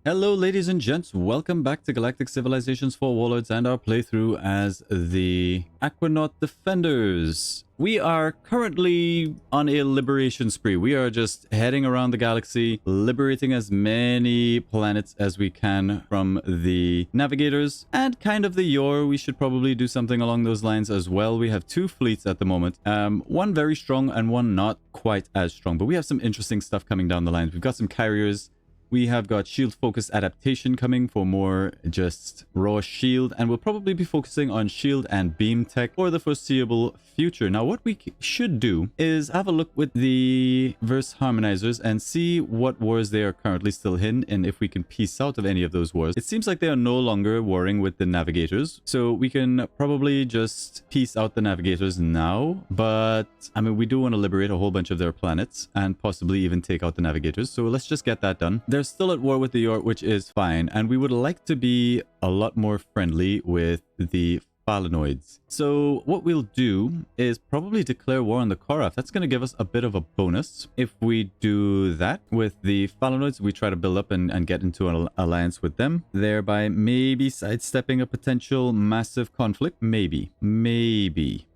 Hello ladies and gents, welcome back to Galactic Civilizations for Warlords and our playthrough as the Aquanaut Defenders. We are currently on a liberation spree. We are just heading around the galaxy, liberating as many planets as we can from the navigators and kind of the yore. We should probably do something along those lines as well. We have two fleets at the moment, one very strong and one not quite as strong, but we have some interesting stuff coming down the line. We've got some carriers. We have got shield focus adaptation coming for more just raw shield, and we'll probably be focusing on shield and beam tech for the foreseeable future. Now, what we should do is have a look with the verse harmonizers and see what wars they are currently still in, and if we can piece out of any of those wars. It seems like they are no longer warring with the navigators, so we can probably just piece out the navigators now. But I mean, we do want to liberate a whole bunch of their planets and possibly even take out the navigators, so let's just get that done. They're still at war with the York, which is fine, and we would like to be a lot more friendly with the Phalanoids. So what we'll do is probably declare war on the Korath. That's going to give us a bit of a bonus. If we do that with the Phalanoids, we try to build up and get into an alliance with them, thereby maybe sidestepping a potential massive conflict. Maybe.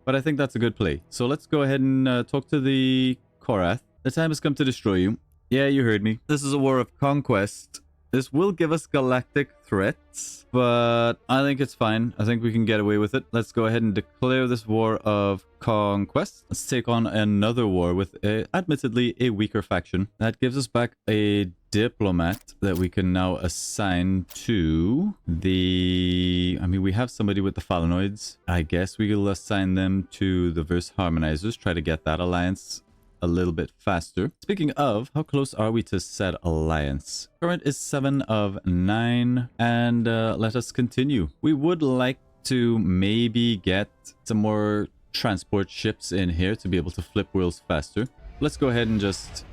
But I think that's a good play. So let's go ahead and talk to the Korath. The time has come to destroy you. Yeah, you heard me. This is a war of conquest. This will give us galactic threats, but I think it's fine. I think we can get away with it. Let's go ahead and declare this war of conquest. Let's take on another war with, admittedly, a weaker faction. That gives us back a diplomat that we can now assign to the... I mean, we have somebody with the Phalanoids. I guess we will assign them to the verse harmonizers. Try to get that alliance a little bit faster. Speaking of, how close are we to said alliance? Current is 7 of 9, and let us continue. We would like to maybe get some more transport ships in here to be able to flip worlds faster. Let's go ahead and just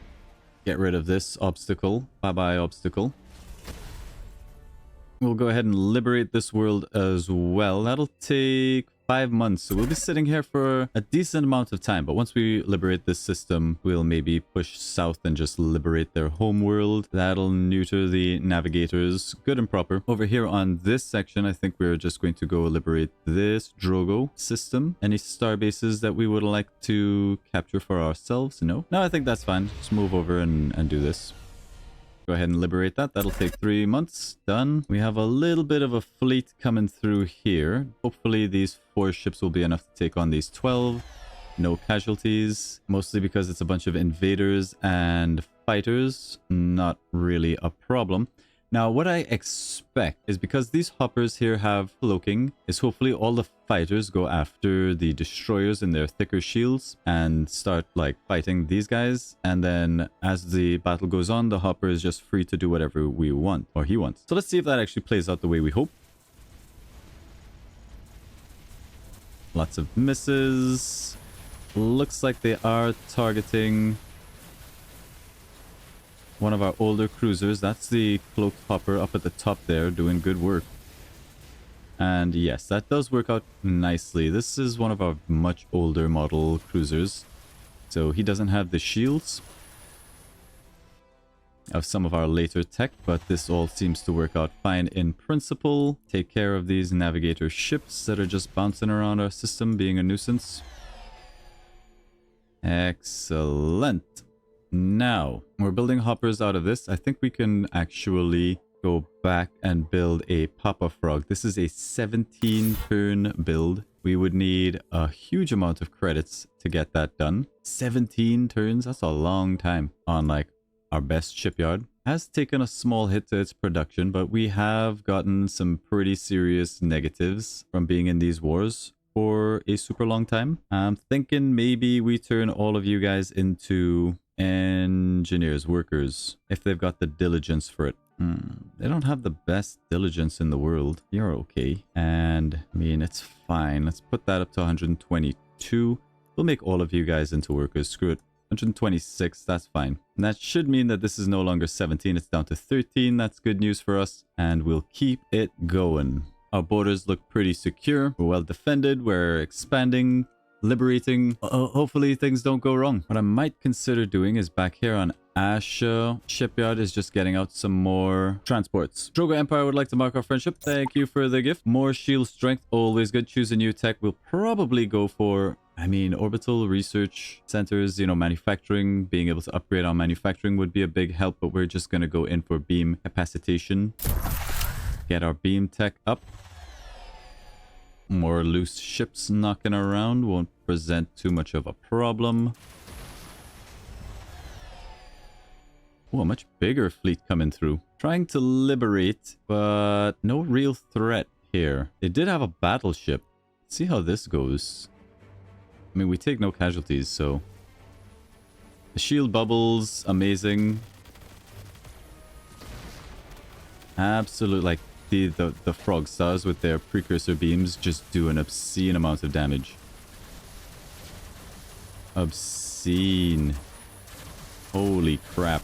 get rid of this obstacle. Bye-bye, obstacle. We'll go ahead and liberate this world as well. That'll take 5 months, so we'll be sitting here for a decent amount of time. But once we liberate this system, we'll maybe push south and just liberate their home world. That'll neuter the navigators, good and proper. Over here on this section, I think we're just going to go liberate this Drogo system. Any star bases that we would like to capture for ourselves? No, I think that's fine. Just move over and do this. Go ahead and liberate that. That'll take 3 months. Done. We have a little bit of a fleet coming through here. Hopefully these 4 ships will be enough to take on these 12. No casualties. Mostly because it's a bunch of invaders and fighters. Not really a problem. Now, what I expect is, because these hoppers here have cloaking, is hopefully all the fighters go after the destroyers in their thicker shields and start, like, fighting these guys. And then as the battle goes on, the hopper is just free to do whatever we want, or he wants. So let's see if that actually plays out the way we hope. Lots of misses. Looks like they are targeting one of our older cruisers. That's the cloaked hopper up at the top there, doing good work. And yes, that does work out nicely. This is one of our much older model cruisers, so he doesn't have the shields of some of our later tech, but this all seems to work out fine in principle. Take care of these navigator ships that are just bouncing around our system, being a nuisance. Excellent. Now, we're building hoppers out of this. I think we can actually go back and build a Papa Frog. This is a 17-turn build. We would need a huge amount of credits to get that done. 17 turns? That's a long time on, like, our best shipyard. Has taken a small hit to its production, but we have gotten some pretty serious negatives from being in these wars for a super long time. I'm thinking maybe we turn all of you guys into engineers, workers, if they've got the diligence for it. They don't have the best diligence in the world. You're okay. And I mean, it's fine. Let's put that up to 122. We'll make all of you guys into workers. Screw it. 126, that's fine. And that should mean that this is no longer 17. It's down to 13. That's good news for us. And we'll keep it going. Our borders look pretty secure. We're well defended. We're expanding liberating. Hopefully things don't go wrong. What I might consider doing is back here on Asha Shipyard is just getting out some more transports. Drogo Empire would like to mark our friendship. Thank you for the gift. More shield strength, always good. Choose a new tech. We'll probably go for, I mean, orbital research centers, you know, manufacturing. Being able to upgrade our manufacturing would be a big help, but we're just going to go in for beam capacitation. Get our beam tech up. More loose ships knocking around won't present too much of a problem. Oh, a much bigger fleet coming through. Trying to liberate, but no real threat here. They did have a battleship. Let's see how this goes. I mean, we take no casualties, so... The shield bubbles, amazing. Absolute, like, the frog stars with their precursor beams just do an obscene amount of damage. Obscene. Holy crap.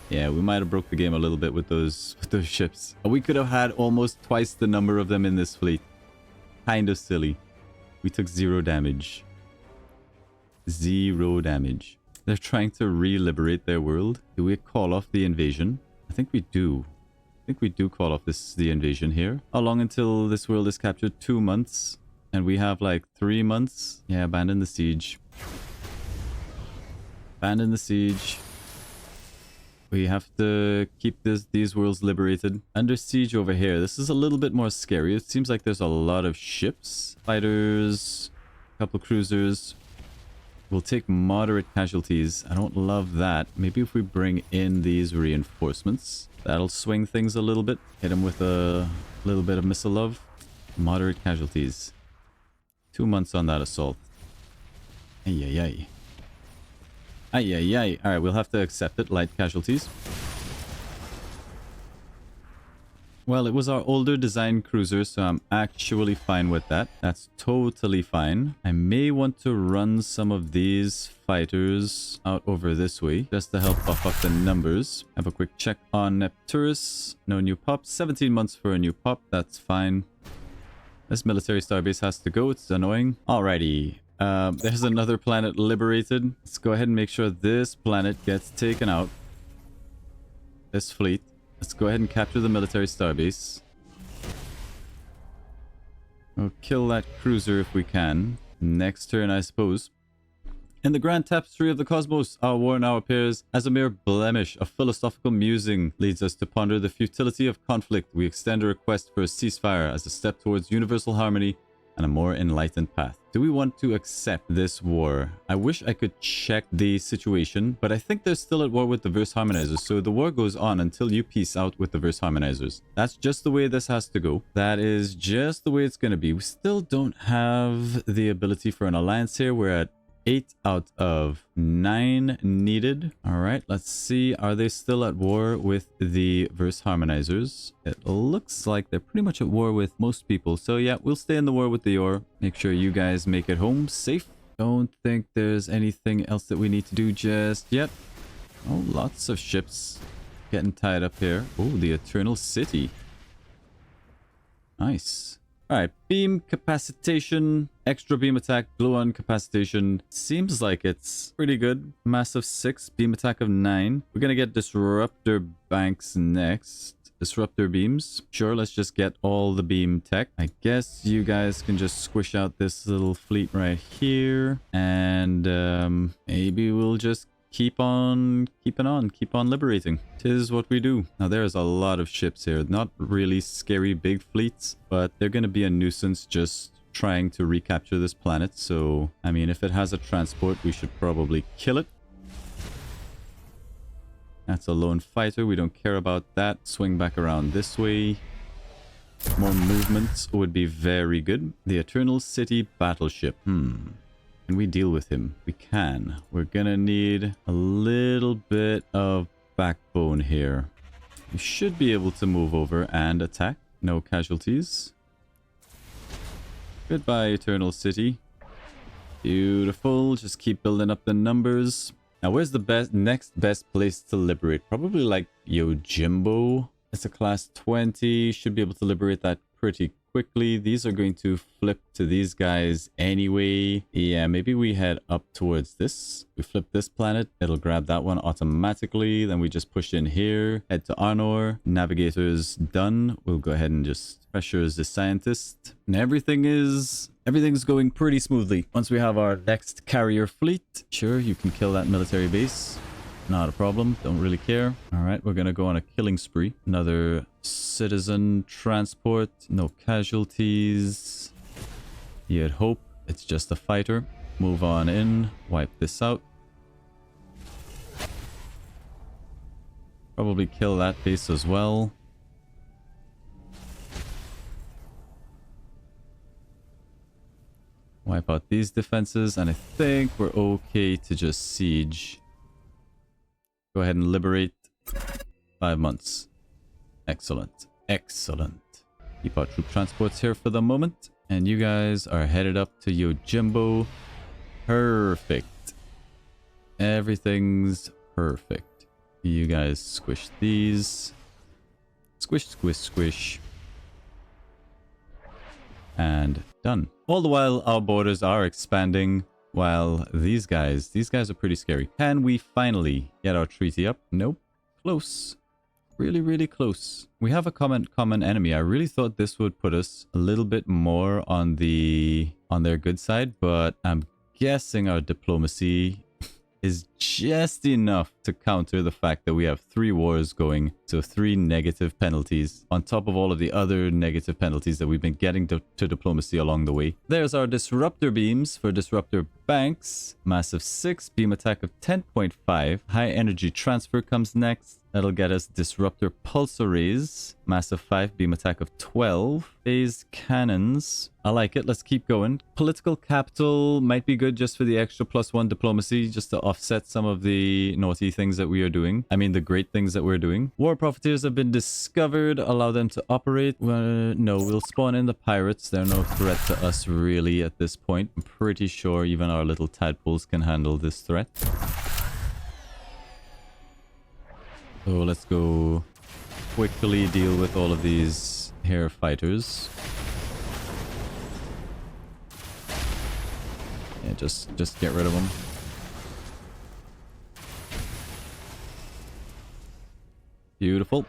Yeah, we might have broke the game a little bit with those ships. We could have had almost twice the number of them in this fleet. Kind of silly. We took 0 damage. 0 damage. They're trying to re-liberate their world. Do we call off the invasion? I think we do. I think we do call off the invasion here. How long until this world is captured? 2 months. And we have like 3 months. Yeah, abandon the siege. Abandon the siege. We have to keep these worlds liberated. Under siege over here. This is a little bit more scary. It seems like there's a lot of ships. Fighters. A couple cruisers. We'll take moderate casualties. I don't love that. Maybe if we bring in these reinforcements. That'll swing things a little bit. Hit them with a little bit of missile love. Moderate casualties. 2 months on that assault. Ay, ay, ay. Ay, ay, ay. Alright, we'll have to accept it. Light casualties. Well, it was our older design cruiser, so I'm actually fine with that. That's totally fine. I may want to run some of these fighters out over this way, just to help buff up the numbers. Have a quick check on Nepturus. No new pop. 17 months for a new pop. That's fine. This military starbase has to go. It's annoying. Alrighty. There's another planet liberated. Let's go ahead and make sure this planet gets taken out. This fleet. Let's go ahead and capture the military starbase. We'll kill that cruiser if we can. Next turn, I suppose. In the grand tapestry of the cosmos, our war now appears as a mere blemish. A philosophical musing leads us to ponder the futility of conflict. We extend a request for a ceasefire as a step towards universal harmony and a more enlightened path. Do we want to accept this war? I wish I could check the situation, but I think they're still at war with the verse harmonizers, so the war goes on until you peace out with the verse harmonizers. That's just the way this has to go. That is just the way it's going to be. We still don't have the ability for an alliance here. We're at 8 out of 9 needed. All right, let's see. Are they still at war with the verse harmonizers? It looks like they're pretty much at war with most people. So yeah, we'll stay in the war with the Yor. Make sure you guys make it home safe. Don't think there's anything else that we need to do just yet. Oh, lots of ships getting tied up here. Oh, the Eternal City. Nice. Alright, beam capacitation, extra beam attack, glow-on capacitation. Seems like it's pretty good. Massive 6, beam attack of 9. We're gonna get disruptor banks next. Disruptor beams. Sure, let's just get all the beam tech. I guess you guys can just squish out this little fleet right here. And maybe we'll just keep on liberating. 'Tis what we do. Now there's a lot of ships here. Not really scary big fleets, but they're going to be a nuisance just trying to recapture this planet. So, I mean, if it has a transport, we should probably kill it. That's a lone fighter. We don't care about that. Swing back around this way. More movement would be very good. The Eternal City battleship. Can we deal with him? We can. We're gonna need a little bit of backbone here. We should be able to move over and attack. No casualties. Goodbye, Eternal City. Beautiful. Just keep building up the numbers. Now, where's the next best place to liberate? Probably like Yojimbo. It's a class 20. Should be able to liberate that pretty quickly. These are going to flip to these guys anyway. Yeah, maybe we head up towards this. We flip this planet. It'll grab that one automatically. Then we just push in here. Head to Arnor. Navigator's done. We'll go ahead and just pressure the scientist. And everything's going pretty smoothly. Once we have our next carrier fleet, sure, you can kill that military base. Not a problem. Don't really care. All right, we're going to go on a killing spree. Another citizen transport. No casualties. You'd hope. It's just a fighter. Move on in. Wipe this out. Probably kill that base as well. Wipe out these defenses. And I think we're okay to just siege. Go ahead and liberate. 5 months. Excellent. Excellent. Keep our troop transports here for the moment. And you guys are headed up to Yojimbo. Perfect. Everything's perfect. You guys squish these. Squish, squish, squish. And done. All the while, our borders are expanding. While these guys are pretty scary. Can we finally get our treaty up? Nope. Close. Really, really close. We have a common enemy. I really thought this would put us a little bit more on their good side, but I'm guessing our diplomacy is just enough to counter the fact that we have 3 wars going, so 3 negative penalties on top of all of the other negative penalties that we've been getting to diplomacy along the way. There's our disruptor beams for disruptor banks. Massive 6, beam attack of 10.5. High energy transfer comes next. That'll get us disruptor pulse arrays. Massive 5, beam attack of 12. Phased cannons. I like it. Let's keep going. Political capital might be good just for the extra +1 diplomacy, just to offset some of the naughty things that we are doing. I mean, the great things that we're doing. War profiteers have been discovered. Allow them to operate. No, we'll spawn in the pirates. They're no threat to us really at this point. I'm pretty sure even our little tadpoles can handle this threat. So let's go quickly deal with all of these hair fighters. Yeah, just get rid of them. Beautiful.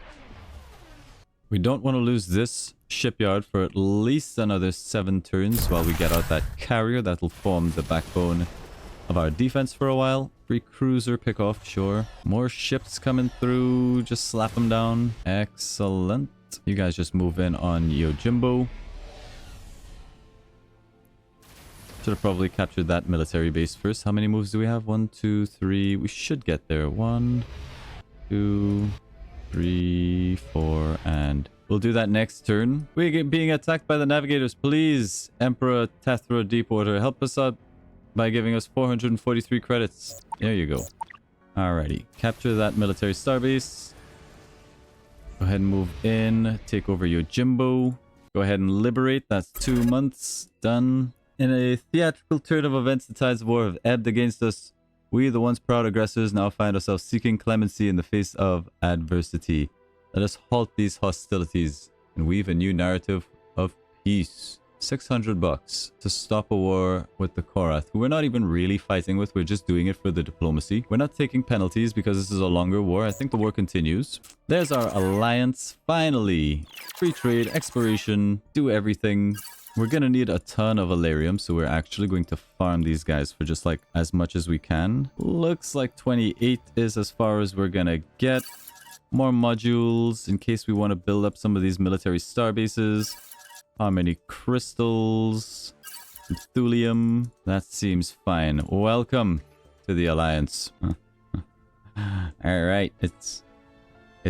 We don't want to lose this shipyard for at least another 7 turns while we get out that carrier. That'll form the backbone of our defense for a while. Free cruiser pick off, sure. More ships coming through. Just slap them down. Excellent. You guys just move in on Yojimbo. Should have probably captured that military base first. How many moves do we have? 1, 2, 3. We should get there. 1, 2, 3, 4, and we'll do that next turn. We're being attacked by the navigators. Please, Emperor Tethra Deepwater, help us out by giving us 443 credits. There you go. Alrighty. Capture that military starbase. Go ahead and move in. Take over Yojimbo. Go ahead and liberate. That's 2 months. Done. In a theatrical turn of events, the tides of war have ebbed against us. We, the once proud aggressors, now find ourselves seeking clemency in the face of adversity. Let us halt these hostilities and weave a new narrative of peace. $600 to stop a war with the Korath, who we're not even really fighting with. We're just doing it for the diplomacy. We're not taking penalties because this is a longer war. I think the war continues. There's our alliance. Finally. Free trade, exploration, do everything. We're gonna need a ton of Alarium, so we're actually going to farm these guys for just like as much as we can. Looks like 28 is as far as we're gonna get. More modules in case we want to build up some of these military star bases. How many crystals? Thulium. That seems fine. Welcome to the alliance. Alright, it's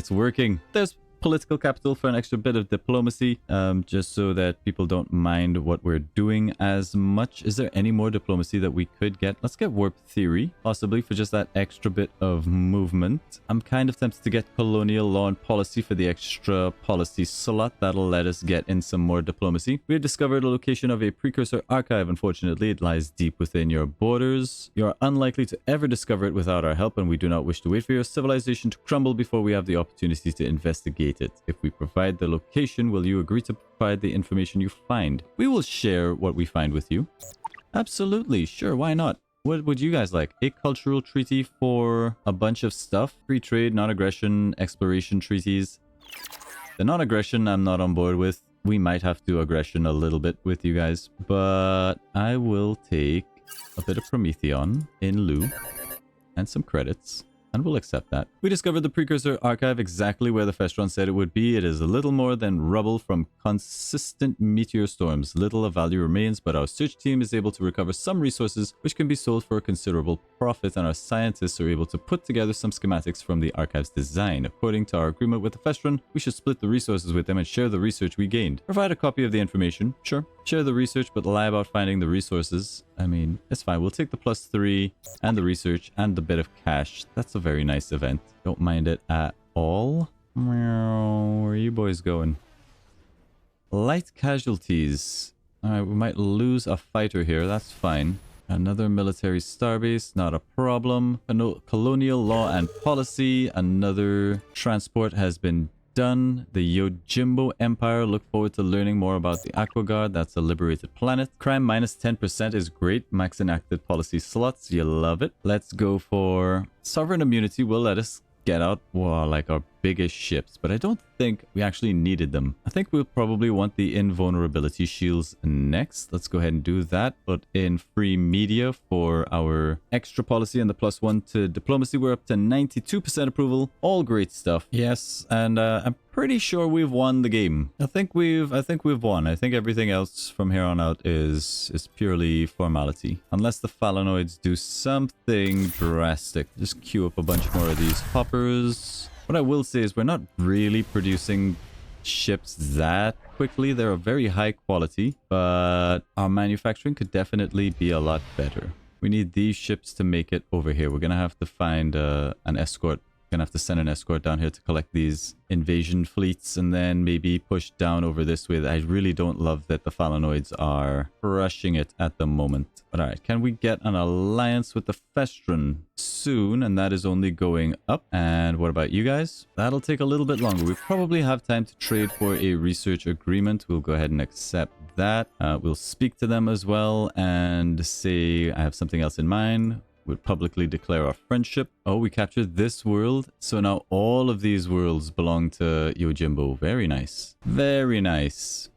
working. There's political capital for an extra bit of diplomacy, just so that people don't mind what we're doing as much. Is there any more diplomacy that we could get? Let's get warp theory, possibly for just that extra bit of movement. I'm kind of tempted to get colonial law and policy for the extra policy slot. That'll let us get in some more diplomacy. We have discovered a location of a precursor archive. Unfortunately, it lies deep within your borders. You are unlikely to ever discover it without our help, and we do not wish to wait for your civilization to crumble before we have the opportunity to investigate locate it? If we provide the location, will you agree to provide the information you find? We will share what we find with you. Absolutely, sure, why not? What would you guys like? A cultural treaty for a bunch of stuff? Free trade, non-aggression, exploration treaties. The non-aggression I'm not on board with. We might have to aggression a little bit with you guys, but I will take a bit of Prometheon in lieu and some credits. And we'll accept that. We discovered the precursor archive exactly where the Festron said it would be. It is a little more than rubble from consistent meteor storms. Little of value remains, but our search team is able to recover some resources which can be sold for a considerable profit, and our scientists are able to put together some schematics from the archive's design. According to our agreement with the Festron, we should split the resources with them and share the research we gained. Provide a copy of the information. Sure. Share the research, but lie about finding the resources. I mean, it's fine. We'll take the +3 and the research and the bit of cash. That's a very nice event. Don't mind it at all. Where are you boys going? Light casualties. Alright, we might lose a fighter here. That's fine. Another military starbase. Not a problem. Colonial law and policy. Another transport has been done. The Yojimbo Empire. Look forward to learning more about the Aquaguard. That's a liberated planet. Crime -10% is great. Max enacted policy slots. You love it. Let's go for sovereign immunity. Will let us get out, wow, like our biggest ships, but I don't think we actually needed them. I think we'll probably want the invulnerability shields next. Let's go ahead and do that. Put in free media for our extra policy and the +1 to diplomacy. We're up to 92% approval. All great stuff. Yes, and I'm pretty sure we've won the game. I think we've won. I think everything else from here on out is purely formality. Unless the Phalanoids do something drastic. Just queue up a bunch more of these hoppers. What I will say is we're not really producing ships that quickly. They're of very high quality, but our manufacturing could definitely be a lot better. We need these ships to make it over here. We're going to have to find an escort. We're going to have to send an escort down here to collect these invasion fleets and then maybe push down over this way. I really don't love that the Phalanoids are crushing it at the moment. But all right, can we get an alliance with the Festron soon? And that is only going up. And what about you guys? That'll take a little bit longer. We probably have time to trade for a research agreement. We'll go ahead and accept that. We'll speak to them as well and say, I have something else in mind. We'll publicly declare our friendship. Oh, we captured this world. So now all of these worlds belong to Yojimbo. Very nice. Very nice.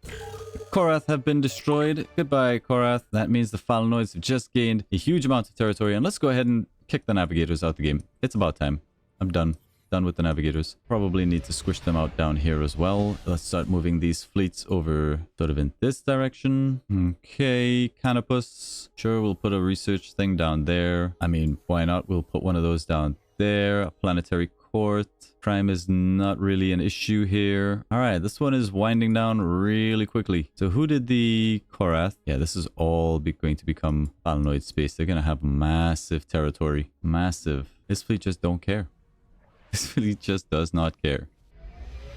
Korath have been destroyed. Goodbye, Korath. That means the Phalanoids have just gained a huge amount of territory. And let's go ahead and kick the navigators out the game. It's about time. I'm done. Done with the navigators. Probably need to squish them out down here as well. Let's start moving these fleets over sort of in this direction. Okay, Canopus. Sure, we'll put a research thing down there. I mean, why not? We'll put one of those down there. A planetary court. Crime is not really an issue here. All right, this one is winding down really quickly. So who did the Korath? Yeah, this is all going to become Phalanoid space. They're going to have massive territory. Massive. This fleet just don't care. This fleet just does not care.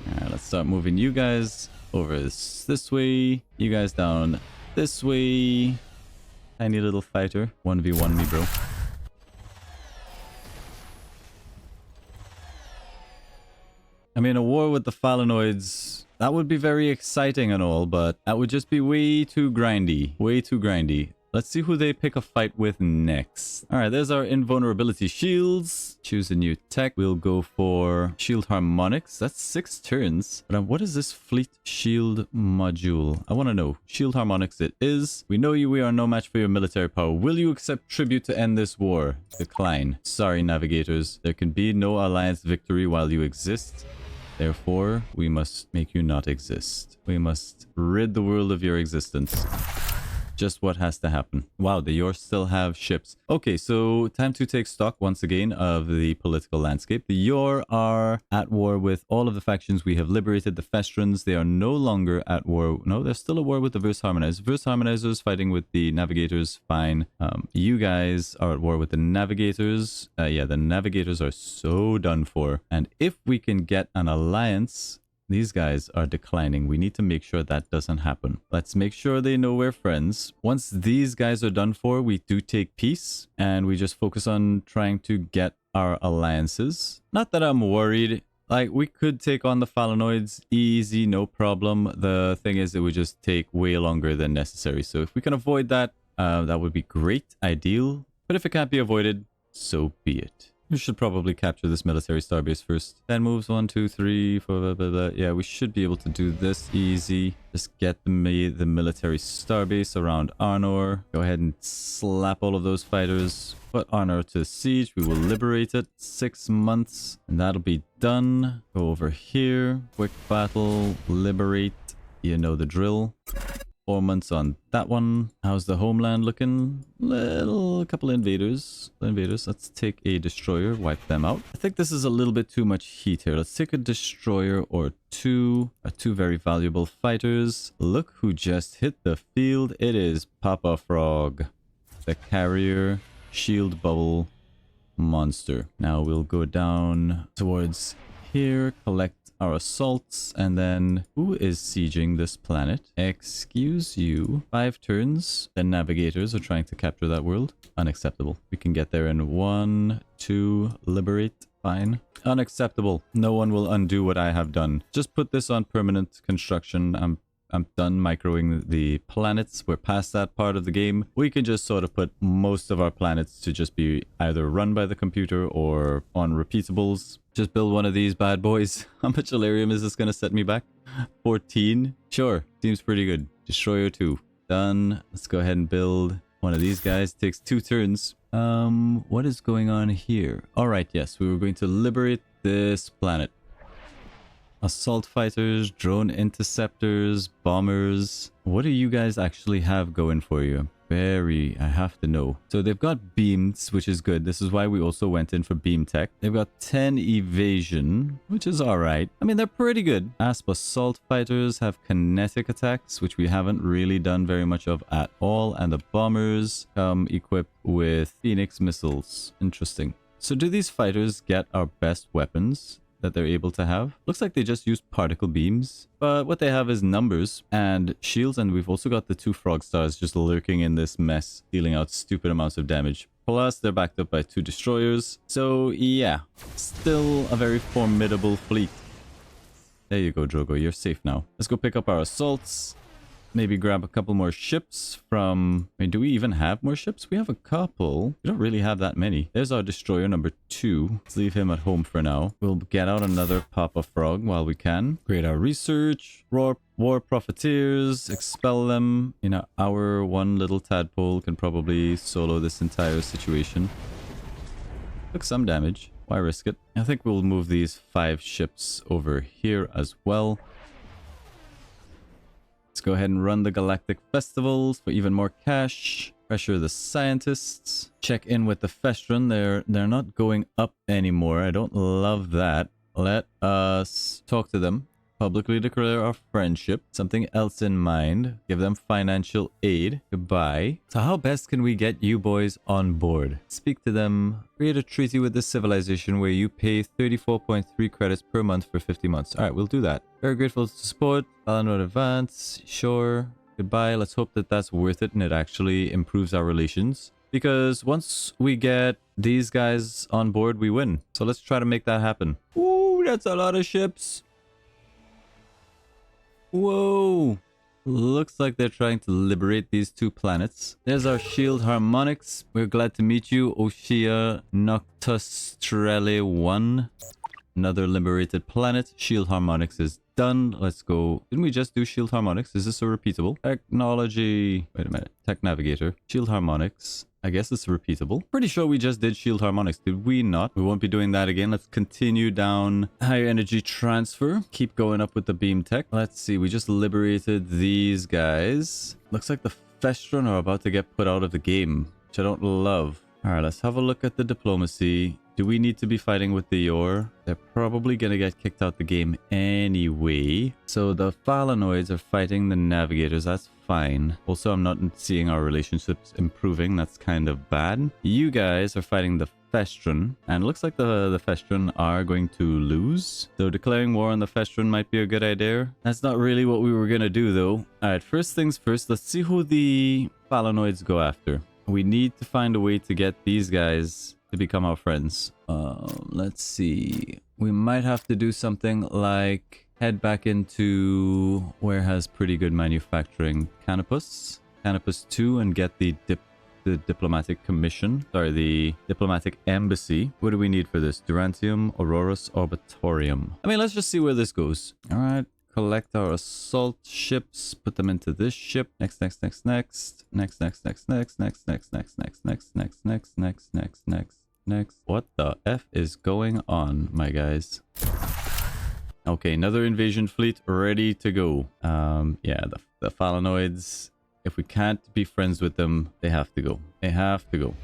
Alright, let's start moving you guys over this way. You guys down this way. Tiny little fighter. 1v1 me, bro. I mean, a war with the Phalanoids, that would be very exciting and all, but that would just be way too grindy. Way too grindy. Let's see who they pick a fight with next. All right, there's our invulnerability shields. Choose a new tech. We'll go for shield harmonics. That's 6 turns. But what is this fleet shield module? I want to know. Shield harmonics it is. We know you. We are no match for your military power. Will you accept tribute to end this war? Decline. Sorry, navigators. There can be no alliance victory while you exist. Therefore, we must make you not exist. We must rid the world of your existence. Just what has to happen. Wow, the Yor still have ships. Okay, so time to take stock once again of the political landscape. The Yor are at war with all of the factions. We have liberated the Festrons. They are no longer at war. No, they're still at war with the Verse Harmonizers. Verse Harmonizers fighting with the Navigators. Fine. You guys are at war with the Navigators. Yeah, the Navigators are so done for. And if we can get an alliance... These guys are declining. We need to make sure that doesn't happen. Let's make sure they know we're friends. Once these guys are done for, we do take peace. And we just focus on trying to get our alliances. Not that I'm worried Like, we could take on the Phalanoids easy, no problem. The thing is, it would just take way longer than necessary. So if we can avoid that, that would be great, ideal. But if it can't be avoided, so be it. We should probably capture this military starbase first. 10 moves, 1, 2, 3, 4, blah, blah, blah. Yeah, we should be able to do this easy. Just get the military starbase around Arnor. Go ahead and slap all of those fighters. Put Arnor to siege. We will liberate it. 6 months. And that'll be done. Go over here. Quick battle. Liberate. You know the drill. 4 months on that one. How's the homeland looking? Couple invaders. Let's take a destroyer, wipe them out. I think this is a little bit too much heat here. Let's take a destroyer or two. Two very valuable fighters. Look who just hit the field. It is Papa Frog, the carrier shield bubble monster. Now we'll go down towards here, collect our assaults, and then who is sieging this planet? Excuse you. 5 turns. The navigators are trying to capture that world. Unacceptable. We can get there in 1, 2, liberate. Fine. Unacceptable. No one will undo what I have done. Just put this on permanent construction. I'm done microing the planets. We're past that part of the game. We can just sort of put most of our planets to just be either run by the computer or on repeatables. Just build one of these bad boys. How much Elerium is this going to set me back? 14? Sure. Seems pretty good. Destroyer 2. Done. Let's go ahead and build one of these guys. Takes 2 turns. What is going on here? Alright, yes. We were going to liberate this planet. Assault fighters, drone interceptors, bombers. What do you guys actually have going for you? I have to know. So they've got beams, which is good. This is why we also went in for beam tech. They've got 10 evasion, which is all right. I mean, they're pretty good. Asp assault fighters have kinetic attacks, which we haven't really done very much of at all. And the bombers come equipped with Phoenix missiles. Interesting. So do these fighters get our best weapons that they're able to have? Looks like they just use particle beams, but what they have is numbers and shields, and we've also got the 2 frog stars just lurking in this mess, dealing out stupid amounts of damage. Plus, they're backed up by 2 destroyers, so yeah, still a very formidable fleet. There you go, Drogo, you're safe now. Let's go pick up our assaults. Maybe grab a couple more ships from... I mean, do we even have more ships? We have a couple. We don't really have that many. There's our destroyer number 2. Let's leave him at home for now. We'll get out another Papa Frog while we can. Create our research. War profiteers. Expel them. You know, our one little tadpole can probably solo this entire situation. Took some damage. Why risk it? I think we'll move these 5 ships over here as well. Let's go ahead and run the Galactic festivals for even more cash. Pressure the scientists. Check in with the Festron. They're not going up anymore. I don't love that. Let us talk to them. Publicly declare our friendship. Something else in mind. Give them financial aid. Goodbye. So how best can we get you boys on board? Speak to them. Create a treaty with this civilization where you pay 34.3 credits per month for 50 months. Alright, we'll do that. Very grateful to support. Valinor advance. Sure. Goodbye. Let's hope that that's worth it and it actually improves our relations. Because once we get these guys on board, we win. So let's try to make that happen. Ooh, that's a lot of ships. Whoa! Looks like they're trying to liberate these 2 planets. There's our shield harmonics. We're glad to meet you, Oshia Noctustrelle 1. Another liberated planet. Shield harmonics is done. Let's go. Didn't we just do shield harmonics? Is this a repeatable? Technology. Wait a minute. Tech navigator. Shield harmonics. I guess it's repeatable. Pretty sure we just did shield harmonics. Did we not? We won't be doing that again. Let's continue down higher energy transfer. Keep going up with the beam tech. Let's see. We just liberated these guys. Looks like the Festron are about to get put out of the game, which I don't love. All right, let's have a look at the diplomacy. Do we need to be fighting with the Yor? They're probably going to get kicked out the game anyway. So the Phalanoids are fighting the Navigators. That's fine. Also, I'm not seeing our relationships improving. That's kind of bad. You guys are fighting the Festron. And it looks like the Festron are going to lose. So declaring war on the Festron might be a good idea. That's not really what we were going to do, though. All right, first things first. Let's see who the Phalanoids go after. We need to find a way to get these guys to become our friends. Let's see. We might have to do something like head back into where has pretty good manufacturing. Canopus. Canopus 2 and get the diplomatic commission. Sorry, the diplomatic embassy. What do we need for this? Durantium, Aurorus, Orbitorium. I mean, let's just see where this goes. All right. Collect our assault ships, put them into this ship. Next. What the F is going on, my guys? Okay, another invasion fleet ready to go. Yeah, the Phalanoids, if we can't be friends with them, they have to go. They have to go.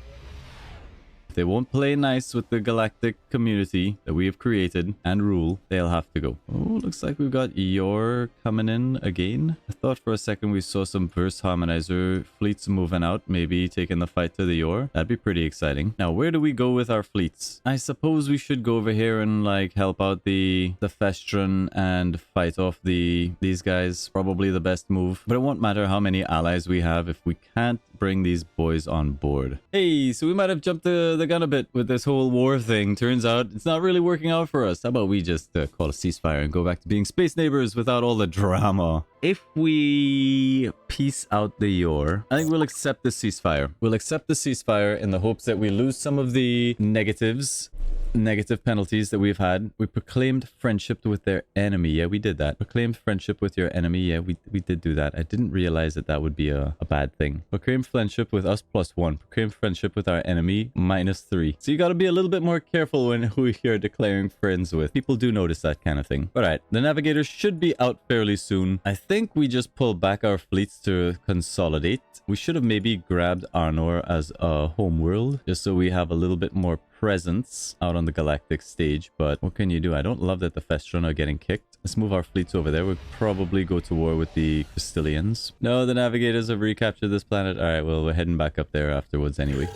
If they won't play nice with the galactic community that we have created and rule, they'll have to go. Oh, looks like we've got Yor coming in again. I thought for a second we saw some Verse Harmonizer fleets moving out, maybe taking the fight to the Yor. That'd be pretty exciting. Now, where do we go with our fleets? I suppose we should go over here and like help out the Festron and fight off these guys. Probably the best move. But it won't matter how many allies we have if we can't bring these boys on board. Hey, so we might have jumped the gun a bit with this whole war thing. Turns out it's not really working out for us. How about we just call a ceasefire and go back to being space neighbors without all the drama? If we peace out the Yor, I think we'll accept the ceasefire. We'll accept the ceasefire in the hopes that we lose some of the negative penalties that we've had. We proclaimed friendship with their enemy. Yeah, we did that. Proclaimed friendship with your enemy. Yeah, we did do that. I didn't realize that would be a bad thing. Proclaimed friendship with us +1. Proclaimed friendship with our enemy -3. So you got to be a little bit more careful when who you're declaring friends with. People do notice that kind of thing. All right, the navigators should be out fairly soon. I think we just pull back our fleets to consolidate. We should have maybe grabbed Arnor as a home world, just so we have a little bit more presence out on the galactic stage. But what can you do? I don't love that the Festron are getting kicked. Let's move our fleets over there. We'll probably go to war with the Castilians. No, the navigators have recaptured this planet. All right, well, we're heading back up there afterwards anyway.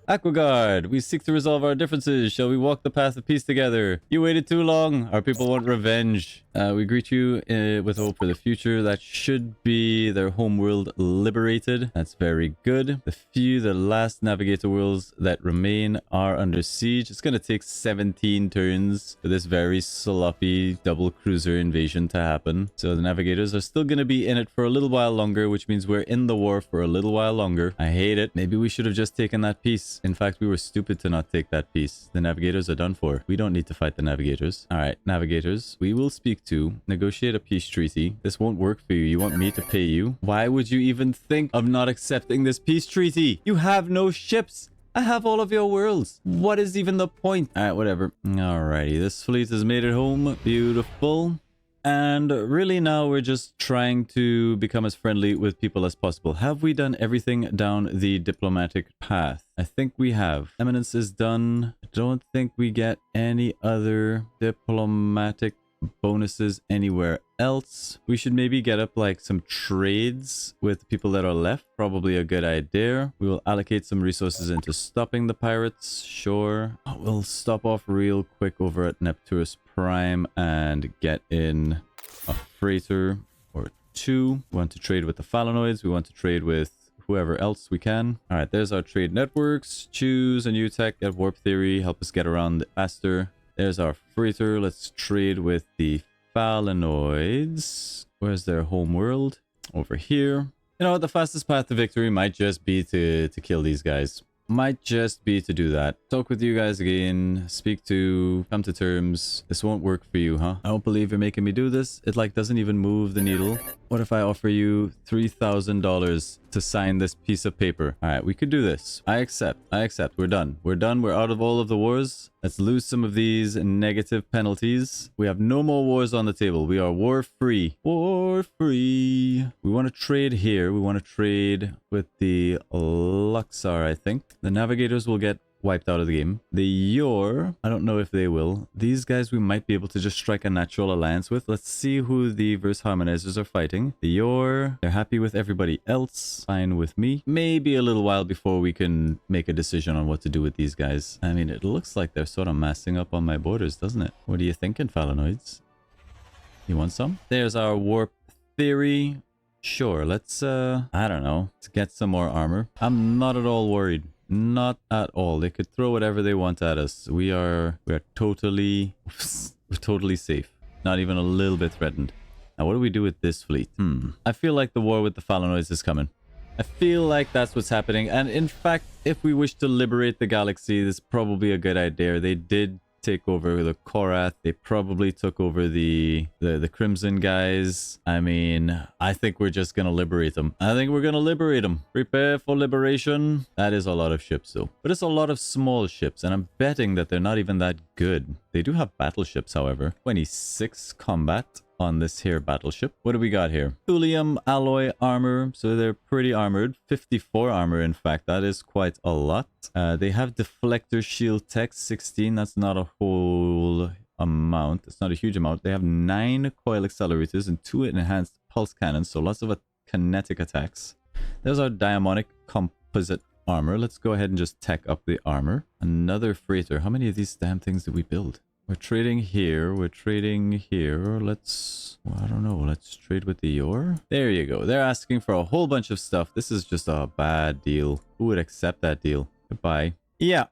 Aquaguard, we seek to resolve our differences. Shall we walk the path of peace together? You waited too long. Our people want revenge. We greet you with hope for the future. That should be their homeworld liberated. That's very good. The last navigator worlds that remain are under siege. It's going to take 17 turns for this very sloppy double cruiser invasion to happen. So the navigators are still going to be in it for a little while longer, which means we're in the war for a little while longer. I hate it. Maybe we should have just taken that piece. In fact, we were stupid to not take that piece. The navigators are done for. We don't need to fight the navigators. All right, navigators, we will speak to negotiate a peace treaty. This won't work for you. You want me to pay you? Why would you even think of not accepting this peace treaty? You have no ships. I have all of your worlds. What is even the point? All right, whatever. Alrighty, this fleet has made it home. Beautiful. And really now we're just trying to become as friendly with people as possible. Have we done everything down the diplomatic path? I think we have. Eminence is done. I don't think we get any other diplomatic bonuses anywhere else. We should maybe get up like some trades with people that are left. Probably a good idea. We will allocate some resources into stopping the pirates. Sure. We'll stop off real quick over at Nepturus Prime and get in a freighter or two. We want to trade with the Phalanoids. We want to trade with whoever else we can. All right, there's our trade networks. Choose a new tech, get warp theory, help us get around faster. There's our freighter. Let's trade with the Phalanoids. Where's their home world? Over here. You know what? The fastest path to victory might just be to kill these guys. Might just be to do that. Talk with you guys again. Come to terms. This won't work for you, huh? I don't believe you're making me do this. It like doesn't even move the needle. What if I offer you $3,000 to sign this piece of paper? All right, we could do this. I accept. We're done. We're out of all of the wars. Let's lose some of these negative penalties. We have no more wars on the table. We are war free. War free. We want to trade here. We want to trade with the Luxar, I think. The navigators will get wiped out of the game. The Yor, I don't know if they will. These guys we might be able to just strike a natural alliance with. Let's see who the Verse Harmonizers are fighting. The Yor, they're happy with everybody else. Fine with me. Maybe a little while before we can make a decision on what to do with these guys. I mean, it looks like they're sort of massing up on my borders, doesn't it? What are you thinking, Phalanoids? You want some? There's our warp theory. Sure, let's, I don't know, let's get some more armor. I'm not at all worried. Not at all. They could throw whatever they want at us. We are totally we're totally safe. Not even a little bit threatened. Now, what do we do with this fleet? I feel like the war with the Phalanoids is coming. I feel like that's what's happening. And in fact, if we wish to liberate the galaxy, this is probably a good idea. They did take over the Korath. They probably took over the Crimson guys. I mean, I think we're just gonna liberate them. I think we're gonna liberate them. Prepare for liberation. That is a lot of ships though. But it's a lot of small ships, and I'm betting that they're not even that good. They do have battleships, however. 26 combat on this here battleship. What do we got here? Thulium alloy armor, so they're pretty armored. 54 armor, in fact. That is quite a lot. They have deflector shield tech 16. That's not a whole amount. It's not a huge amount. They have 9 coil accelerators and 2 enhanced pulse cannons, so lots of kinetic attacks. There's our diamonic composite armor. Let's go ahead and just tech up the armor. Another freighter. How many of these damn things did we build? We're trading here. We're trading here. Let's... well, I don't know. Let's trade with the ore. There you go. They're asking for a whole bunch of stuff. This is just a bad deal. Who would accept that deal? Goodbye. Yeah.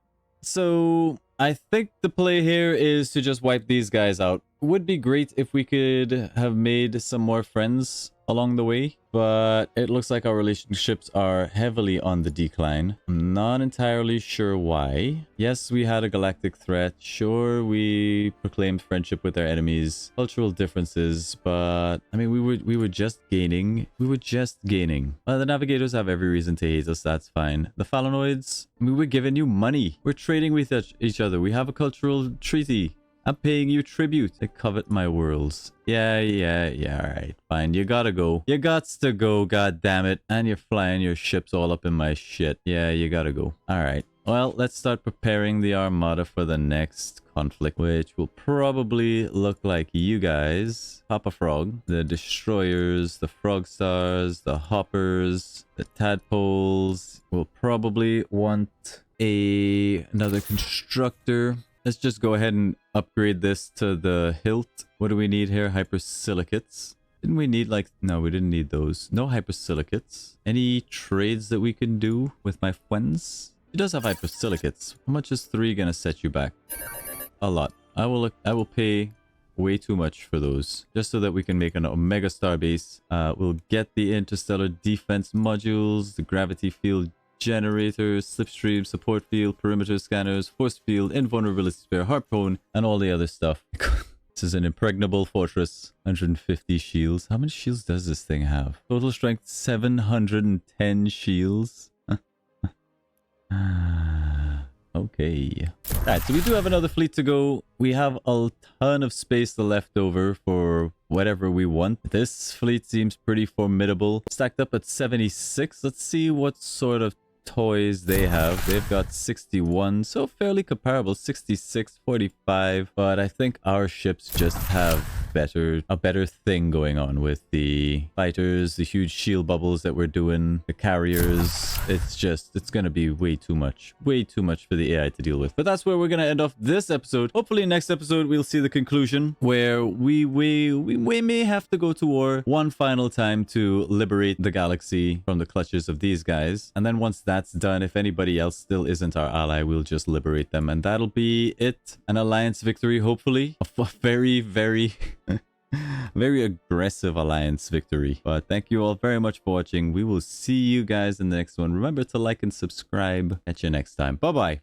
So I think the play here is to just wipe these guys out. Would be great if we could have made some more friends along the way, but it looks like our relationships are heavily on the decline. I'm not entirely sure why. Yes, we had a galactic threat. Sure, we proclaimed friendship with our enemies. Cultural differences, but I mean, we were just gaining. We were just gaining. The navigators have every reason to hate us. That's fine. The Phalanoids, I mean, we're giving you money. We're trading with each other. We have a cultural treaty. I'm paying you tribute. They covet my worlds. Yeah, alright. Fine, you gotta go. You gots to go, god damn it. And you're flying your ships all up in my shit. Yeah, you gotta go. Alright. Well, let's start preparing the armada for the next conflict, which will probably look like you guys. Papa Frog, the destroyers, the frog stars, the hoppers, the tadpoles. We'll probably want another constructor. Let's just go ahead and upgrade this to the hilt. What do we need here? Hypersilicates. Didn't we need like... no, we didn't need those. No hypersilicates. Any trades that we can do with my friends? He does have hypersilicates. How much is 3 gonna set you back? A lot. I will pay way too much for those. Just so that we can make an Omega Star base. We'll get the interstellar defense modules, the gravity field generators, slipstream, support field, perimeter scanners, force field, invulnerability spare, harpoon, and all the other stuff. This is an impregnable fortress. 150 shields. How many shields does this thing have? Total strength 710 shields. Okay. Alright, so we do have another fleet to go. We have a ton of space left over for whatever we want. This fleet seems pretty formidable. Stacked up at 76. Let's see what sort of toys they have. They've got 61, so fairly comparable. 66, 45, but I think our ships just have a better thing going on with the fighters, the huge shield bubbles that we're doing, the carriers. It's gonna be way too much for the AI to deal with. But that's where we're gonna end off this episode. Hopefully next episode we'll see the conclusion where we may have to go to war one final time to liberate the galaxy from the clutches of these guys, and then once that's done, if anybody else still isn't our ally, we'll just liberate them, and that'll be it. An alliance victory, hopefully. A very very aggressive alliance victory. But thank you all very much for watching. We will see you guys in the next one. Remember to like and subscribe. Catch you next time. Bye bye.